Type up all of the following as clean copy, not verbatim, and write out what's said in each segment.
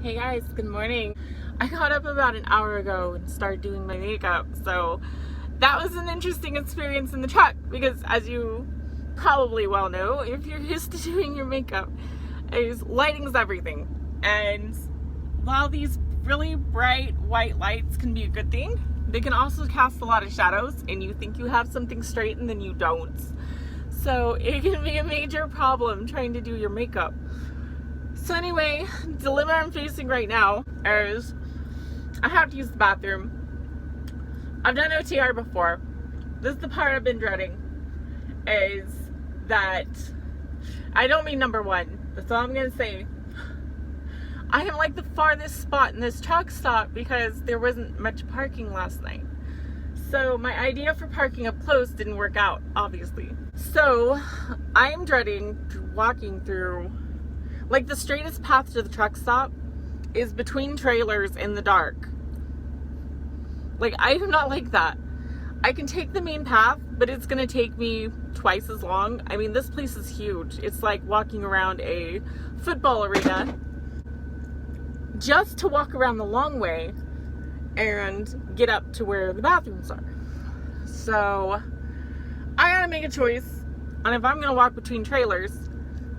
Hey guys, good morning. I got up about an hour ago and started doing my makeup, so that was an interesting experience in the truck because, as you probably well know, if you're used to doing your makeup, lighting's everything. And while these really bright white lights can be a good thing, they can also cast a lot of shadows and you think you have something straight and then you don't. So it can be a major problem trying to do your makeup. So anyway, the dilemma I'm facing right now is I have to use the bathroom. I've done OTR before. This is the part I've been dreading, is that I don't mean number one. That's all I'm going to say. I am like the farthest spot in this truck stop because there wasn't much parking last night. So my idea for parking up close didn't work out, obviously. So I am dreading walking through. Like, the straightest path to the truck stop is between trailers in the dark. Like, I do not like that. I can take the main path, but it's gonna take me twice as long. I mean, this place is huge. It's like walking around a football arena just to walk around the long way and get up to where the bathrooms are. So I gotta make a choice on if I'm gonna walk between trailers,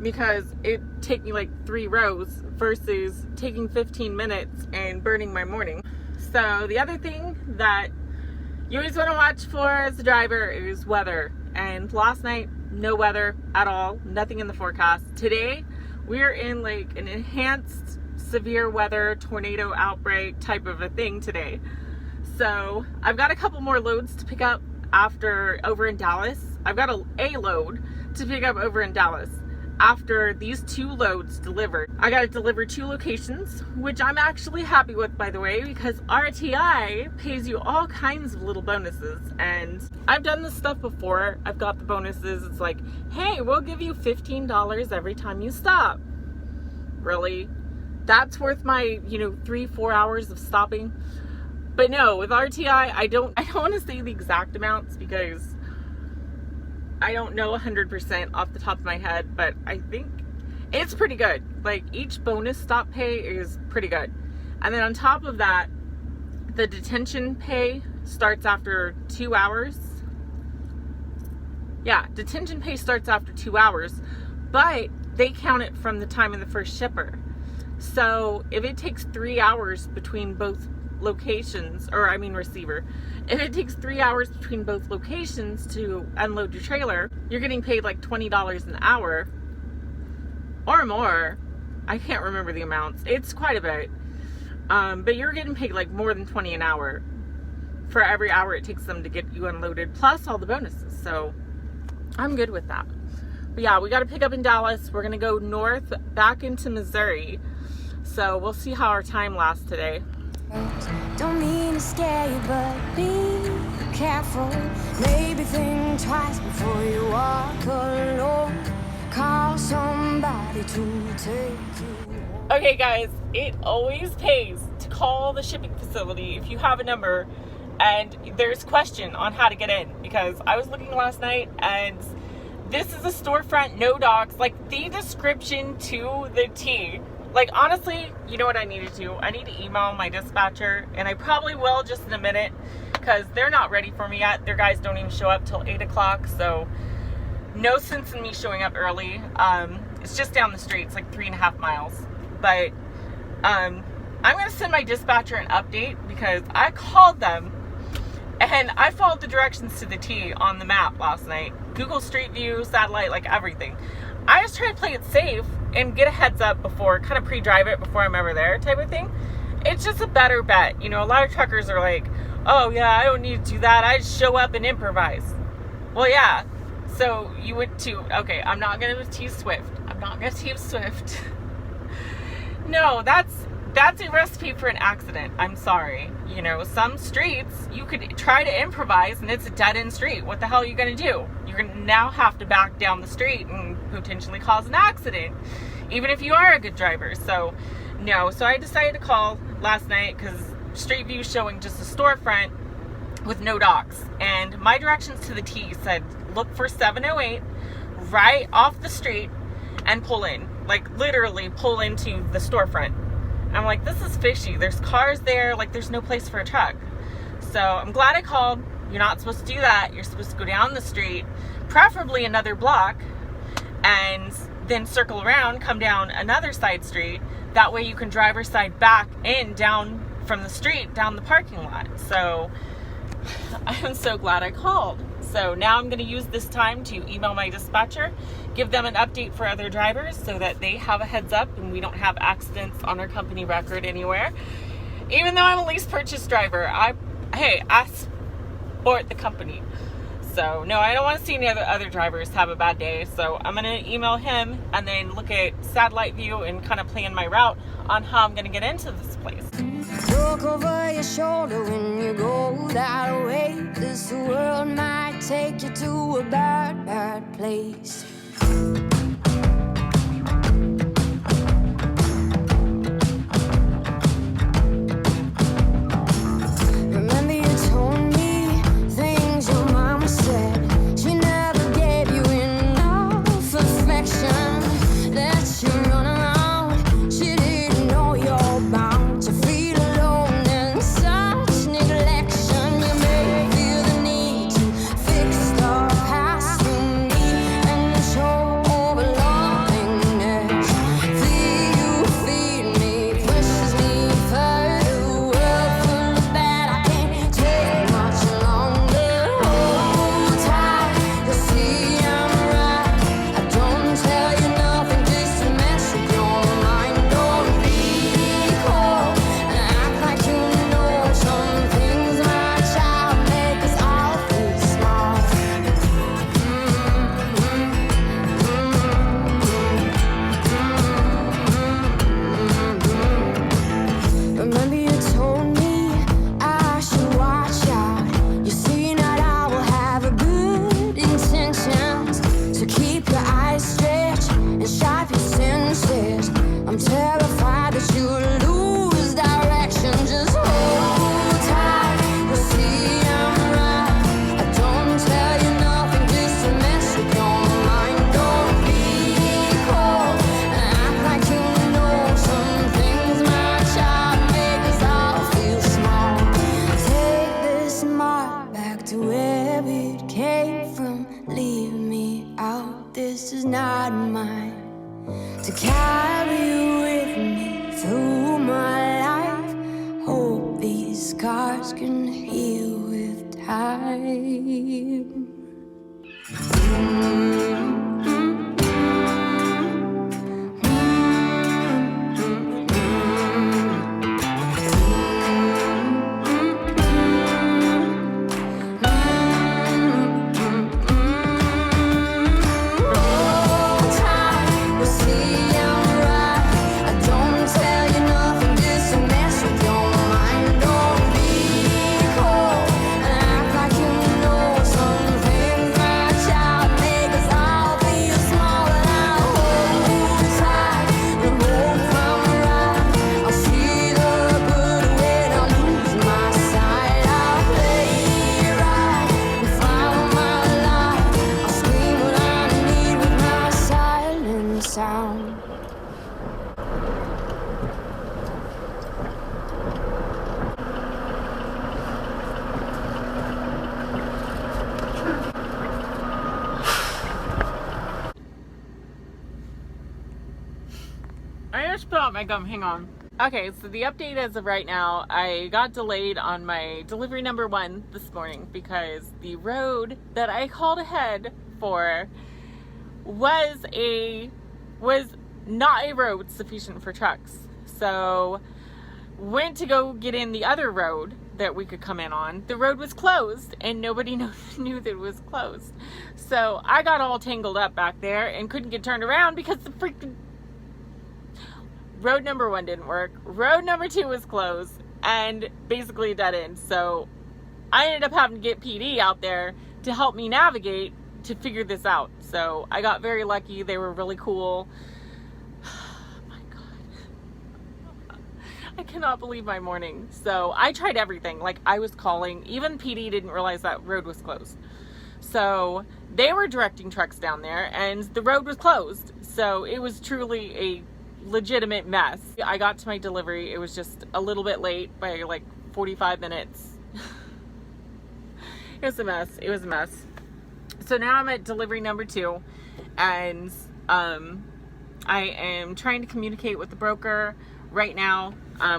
because it'd take me like 3 rows versus taking 15 minutes and burning my morning. So the other thing that you always want to watch for as a driver is weather. And last night, no weather at all, nothing in the forecast. Today, we're in like an enhanced severe weather tornado outbreak type of a thing today. So I've got a couple more loads to pick up over in Dallas. I've got a load to pick up over in Dallas. After these 2 loads delivered, I got to deliver 2 locations, which I'm actually happy with, by the way, because RTI pays you all kinds of little bonuses. And I've done this stuff before. I've got the bonuses. It's like, hey, we'll give you $15 every time you stop. Really? That's worth my, 3-4 hours of stopping. But no, with RTI, I don't want to say the exact amounts because I don't know 100% off the top of my head, but I think it's pretty good. Like, each bonus stop pay is pretty good. And then on top of that, the detention pay starts after 2 hours. Yeah, detention pay starts after 2 hours, but they count it from the time of the first shipper. So if it takes 3 hours between both locations, receiver, if it takes 3 hours between both locations to unload your trailer, you're getting paid like $20 an hour or more. I can't remember the amounts. It's quite a bit. But you're getting paid like more than $20 an hour for every hour it takes them to get you unloaded, plus all the bonuses. So I'm good with that. But yeah, we got to pick up in Dallas. We're going to go north back into Missouri. So we'll see how our time lasts today. Don't mean to scare you, but be careful. Maybe think twice before you walk alone. Call somebody to take you. Okay guys, it always pays to call the shipping facility if you have a number and there's question on how to get in, because I was looking last night and this is a storefront, no docks, like the description to the T. Like, honestly, you know what I need to do? I need to email my dispatcher, and I probably will just in a minute, because they're not ready for me yet. Their guys don't even show up till 8 o'clock, so no sense in me showing up early. It's just down the street. It's like 3.5 miles. But I'm going to send my dispatcher an update, because I called them, and I followed the directions to the T on the map last night. Google Street View, satellite, like everything. I just try to play it safe and get a heads up before, kind of pre-drive it before I'm ever there type of thing. It's just a better bet. A lot of truckers are like, oh yeah, I don't need to do that. I just show up and improvise. Well, yeah. So you would too. Okay, I'm not going to tease Swift. No, that's a recipe for an accident. I'm sorry. Some streets you could try to improvise and it's a dead-end street. What the hell are you going to do? You're going to now have to back down the street and potentially cause an accident, even if you are a good driver. So, no. So I decided to call last night because Street View showing just a storefront with no docks. And my directions to the T said, look for 708 right off the street and pull in. Like, literally pull into the storefront. I'm like, this is fishy. There's cars there. Like, there's no place for a truck. So I'm glad I called. You're not supposed to do that. You're supposed to go down the street, preferably another block, and then circle around, come down another side street. That way you can driver's side back in, down from the street, down the parking lot. So I'm so glad I called. So now I'm going to use this time to email my dispatcher, give them an update for other drivers so that they have a heads up and we don't have accidents on our company record anywhere. Even though I'm a lease purchase driver, I support the company. So no, I don't want to see any other drivers have a bad day. So I'm going to email him and then look at satellite view and kind of plan my route on how I'm going to get into this place. Look over your shoulder when you go that way. This world might take you to a bad, bad place. Remember you told me things your mama said. She never gave you enough affection. Let you run around. She didn't know you're bound to feel alone and such neglection. You may feel the need to fix the past you need and show overlovingness. Feed me, pushes me further. World full of bad, I can't take much longer. Hold tight, you'll see I'm right. I don't tell you nothing just to mess with your mind. Don't be cold and act like you know some things, my child, make us all feel small. Remember you told me I should watch out. You see now I will have good intentions. So keep your eyes stretched and sharp your senses. I'm terrified that you'll lose direction. Just hold tight, you'll see I'm right. I don't tell you nothing just to mess with your mind. Don't be cold and act like you know some things, my child, make us all feel small. Take this mark back to where it came from. Leave me out, this is not mine. To carry with me through my life. Hope these scars can heal with time. Hold tight, you'll see I'm right. I don't tell you nothing just to mess with your mind. Don't be cold and act like you know some things, my child, make us all feel small. And I'll hold tight and hope I'm right. I'll see the good when I lose my sight. I'll play right and follow my life. I'll scream what I need with my silent sound. I just spit out my gum. Hang on. Okay, so the update as of right now, I got delayed on my delivery number 1 this morning because the road that I called ahead for was not a road sufficient for trucks. So went to go get in the other road that we could come in on. The road was closed and nobody knew that it was closed. So I got all tangled up back there and couldn't get turned around because the freaking road number 1 didn't work. Road number 2 was closed and basically dead end. So I ended up having to get PD out there to help me navigate to figure this out. So I got very lucky. They were really cool. My God. I cannot believe my morning. So I tried everything. Like, I was calling. Even PD didn't realize that road was closed. So they were directing trucks down there and the road was closed. So it was truly a legitimate mess. I got to my delivery. It was just a little bit late by like 45 minutes. It was a mess. It was a mess. So now I'm at delivery number 2, and I am trying to communicate with the broker right now,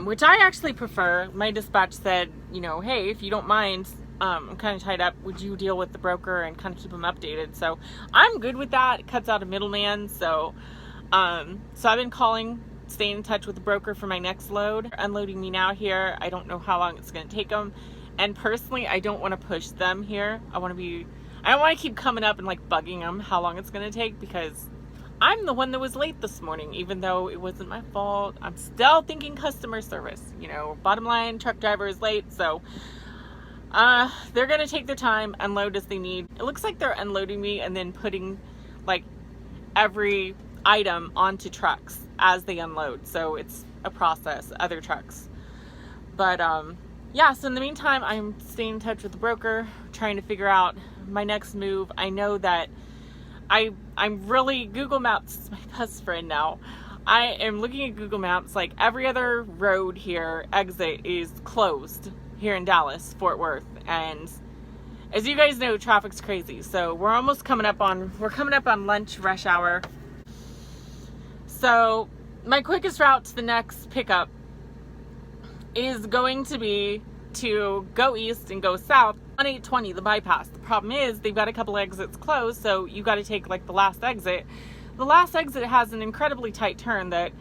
which I actually prefer. My dispatch said, you know, hey, if you don't mind, I'm kind of tied up, would you deal with the broker and kind of keep them updated? So I'm good with that. It cuts out a middleman. So I've been calling, staying in touch with the broker for my next load. They're unloading me now here. I don't know how long it's going to take them. And personally, I don't want to push them here. I don't want to keep coming up and like bugging them how long it's going to take, because I'm the one that was late this morning, even though it wasn't my fault. I'm still thinking customer service, you know, bottom line, truck driver is late. So they're going to take their time, unload as they need. It looks like they're unloading me and then putting like every item onto trucks as they unload. So it's a process, other trucks. But yeah, so in the meantime, I'm staying in touch with the broker, trying to figure out my next move. I know that I'm really, Google Maps is my best friend now. I am looking at Google Maps, like every other road here, exit is closed here in Dallas, Fort Worth. And as you guys know, traffic's crazy. So we're coming up on lunch rush hour. So my quickest route to the next pickup is going to be to go east and go south on 820, the bypass. The problem is they've got a couple exits closed, so you got to take like the last exit. The last exit has an incredibly tight turn that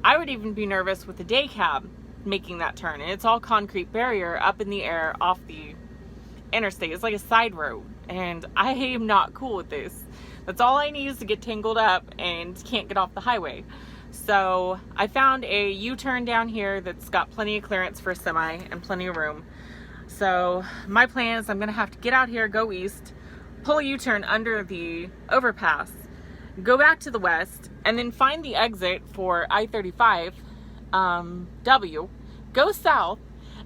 I would even be nervous with a day cab making that turn. And it's all concrete barrier up in the air off the interstate. It's like a side road, and I am not cool with this. That's all I need is to get tangled up and can't get off the highway. So I found a U-turn down here that's got plenty of clearance for a semi and plenty of room. So my plan is I'm gonna have to get out here, go east, pull a U-turn under the overpass, go back to the west, and then find the exit for I-35 W, go south,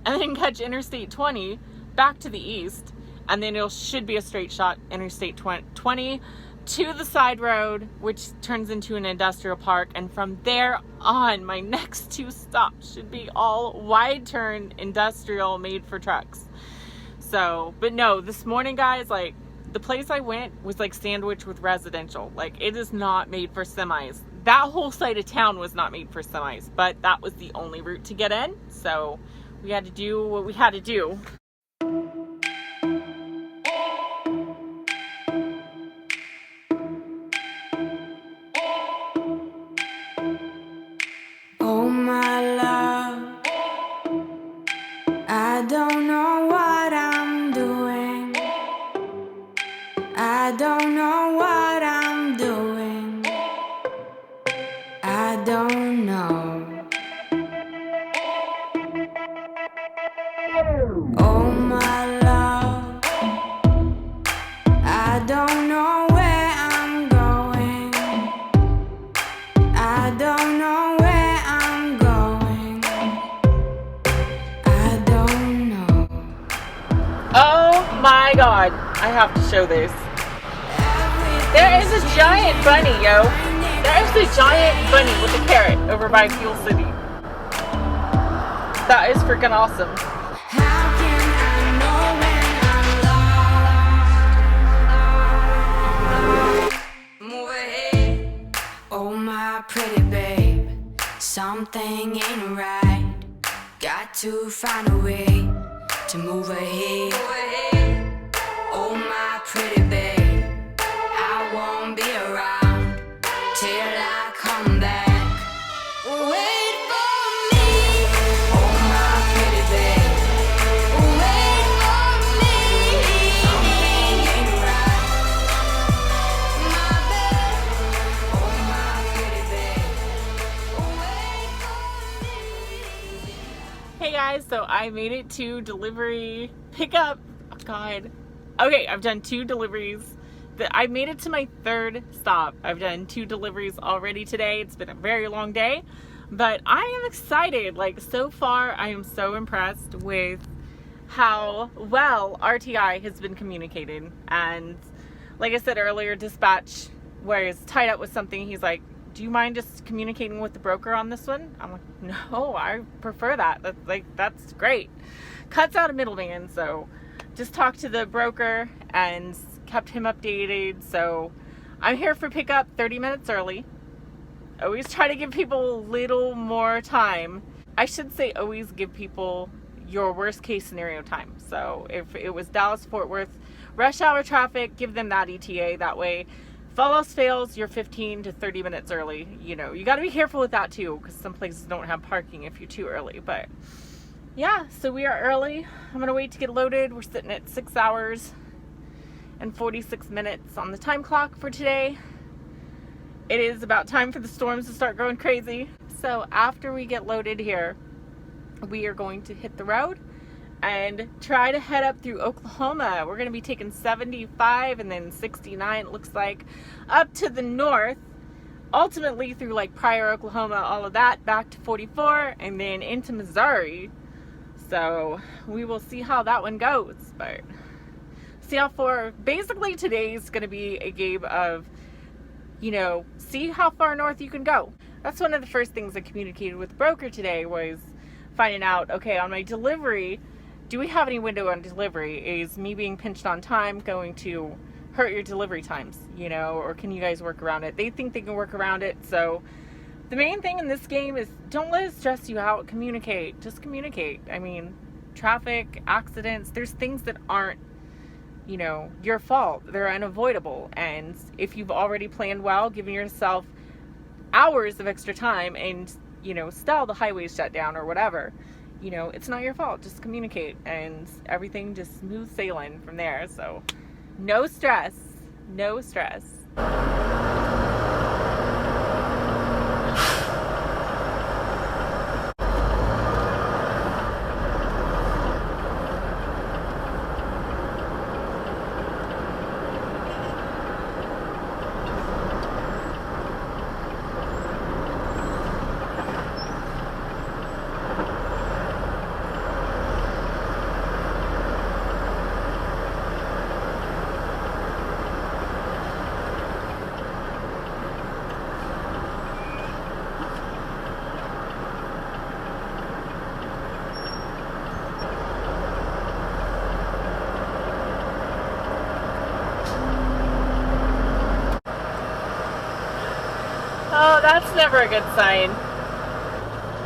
and then catch Interstate 20 back to the east, and then it should be a straight shot Interstate 20 to the side road, which turns into an industrial park. And from there on, my next 2 stops should be all wide turn industrial made for trucks. So, but no, this morning, guys, like the place I went was like sandwiched with residential. Like it is not made for semis. That whole side of town was not made for semis, but that was the only route to get in. So we had to do what we had to do. Oh my love, I don't know what I'm doing. I don't know what I'm doing. I don't know. Oh my love, I don't know where I'm going. I don't know where I'm going. I don't know. Oh my God, I have to show this. There is a giant bunny, yo. There is a giant bunny with a carrot over by Fuel City. That is freaking awesome. How can I know when I'm lost? Move ahead. Oh my pretty babe, something ain't right. Got to find a way to move ahead. Oh my pretty babe, I won't be around till I come back. Wait for me. Oh my pretty babe, wait for me. Something ain't right, my babe. Oh my pretty babe, wait for me. Hey guys, so I made it to delivery pickup. Oh God. Okay, I've done 2 deliveries. I made it to my 3rd stop. I've done 2 deliveries already today. It's been a very long day, but I am excited. Like so far, I am so impressed with how well RTI has been communicating. And like I said earlier, dispatch, where he's tied up with something, he's like, do you mind just communicating with the broker on this one? I'm like, no, I prefer that. That's great. Cuts out a middleman, so just talked to the broker and kept him updated. So I'm here for pickup 30 minutes early. Always try to give people a little more time. I should say always give people your worst case scenario time. So if it was Dallas Fort Worth rush hour traffic, give them that ETA. That way, if all else fails, you're 15 to 30 minutes early. You know, you got to be careful with that too, because some places don't have parking if you're too early. But yeah, so we are early. I'm gonna wait to get loaded. We're sitting at 6 hours and 46 minutes on the time clock for today. It is about time for the storms to start going crazy. So after we get loaded here, we are going to hit the road and try to head up through Oklahoma. We're going to be taking 75 and then 69, it looks like, up to the north, ultimately through like Pryor, Oklahoma, all of that, back to 44, and then into Missouri. So we will see how that one goes, but see how far. Basically today's going to be a game of, you know, see how far north you can go. That's one of the first things I communicated with the broker today, was finding out, okay, on my delivery, do we have any window on delivery? Is me being pinched on time going to hurt your delivery times, you know, or can you guys work around it? They think they can work around it. So the main thing in this game is don't let it stress you out. Communicate. Just communicate. I mean, traffic, accidents, there's things that aren't, you know, your fault. They're unavoidable. And if you've already planned well, giving yourself hours of extra time and, you know, still the highway's shut down or whatever, you know, it's not your fault. Just communicate and everything just smooth sailing from there. So no stress. No stress. Oh, that's never a good sign.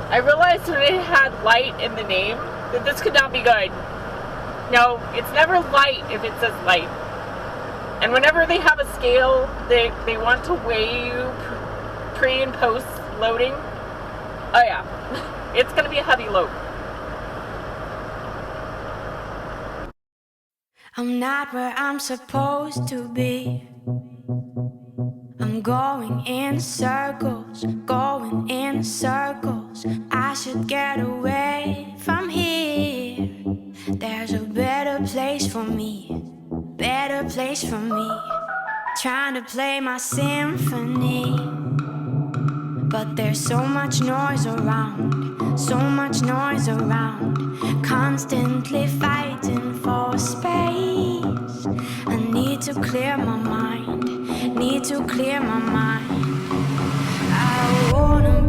I realized when it had light in the name that this could not be good. No, it's never light if it says light. And whenever they have a scale, they want to weigh you pre and post loading. Oh yeah, it's going to be a heavy load. I'm not where I'm supposed to be. I'm going in circles, going in circles. I should get away from here. There's a better place for me, better place for me. Trying to play my symphony, but there's so much noise around, so much noise around. Constantly fighting for space. I need to clear my mind, need to clear my mind. I wanna